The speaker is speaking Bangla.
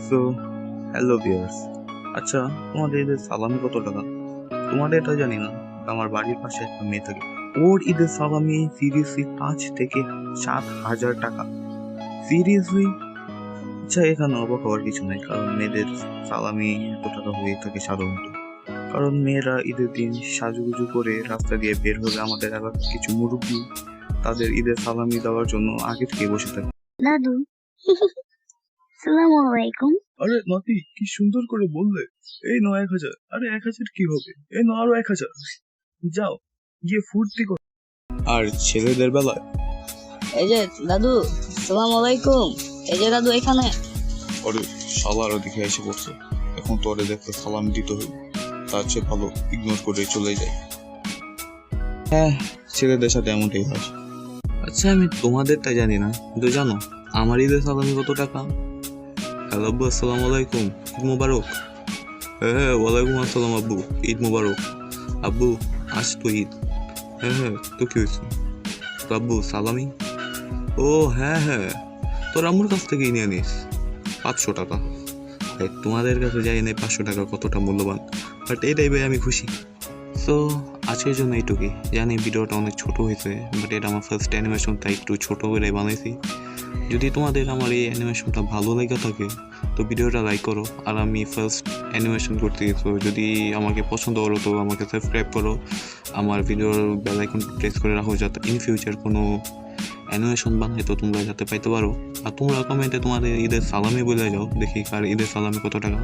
সো হ্যালো ভিউয়ার্স, আচ্ছা তোমাদের ঈদের সালামি কত টাকা? তোমাদের এটা জানি না, আমার বাড়ির পাশে একটা মেয়ে থাকে, ওর ঈদের সালামি সিরিয়াসলি 5 থেকে 7 হাজার টাকা। সিরিয়াসলি? আচ্ছা, এখানে অবাক হওয়ার কিছু নাই, কারণ মেয়েদের সালামি এত টাকা হয়ে থাকে সাধারণত, কারণ মেয়েরা ঈদের দিন সাজুগুজু করে রাস্তা দিয়ে বের হলে আমাদের এলাকার কিছু মুরব্বী তাদের ঈদের সালামি দেওয়ার জন্য আগে থেকে বসে থাকে। দাদু সালামু আলাইকুম। আরে নাতি, কি সুন্দর করে বললে! এই নাও 1,000। আরে 1,000 কি হবে, এই নাও আরো 1,000। যাও গিয়ে ফুর্তি করো। আর ছেলেদের বেলায় এই যে দাদু সালাম আলাইকুম। এই যে দাদু এখানে। আরে শালারা দেখে এসে পড়ছে, এখন তো ওরে দেখতে সালাম দিতে হইব, তার চেয়ে ভালো ইগনোর করে চলে যায়। হ্যাঁ, ছেলেদের সাথে এমনটাই হয়। আচ্ছা, আমি তোমাদেরটা জানি না, কিন্তু জানো আমার ঈদের সালামি কত টাকা? হ্যালো আব্বু, আসসালামু আলাইকুম, ঈদ মোবারক। হ্যাঁ, ওয়ালাইকুম আসসালাম আব্বু, ঈদ মোবারক। আব্বু, আজ তো ঈদ। হ্যাঁ, তো কি হয়েছে? তো আব্বু সালামি? ও হ্যাঁ হ্যাঁ, তোর আম্মুর কাছ থেকেই নিয়ে নিস 500 টাকা। ভাই, তোমাদের কাছে যাই নাই 500 টাকা কতটা মূল্যবান, বাট এটাই ভাই আমি খুশি। সো আজকের জন্য এইটুকুই। জানি ভিডিওটা অনেক ছোট হয়েছে, বাট এটা আমার ফার্স্ট অ্যানিমেশন, তাই একটু ছোট করে বানাইছি। যদি তোমাদের আমার এই অ্যানিমেশনটা ভালো লেগে থাকে তো ভিডিওটা লাইক করো। আর আমি ফার্স্ট অ্যানিমেশন করতে গেছো, যদি আমাকে পছন্দ করো তো আমাকে সাবস্ক্রাইব করো, আমার ভিডিওর বেল আইকন প্রেস করে রাখো, যাতে ইন ফিউচার কোনো অ্যানিমেশন বানাই তো তোমরা যাতে পাইতে পারো। আর তোমরা কমেন্টে তোমাদের ঈদের সালামি বলে যাও, দেখি কার ঈদের সালামি কত টাকা।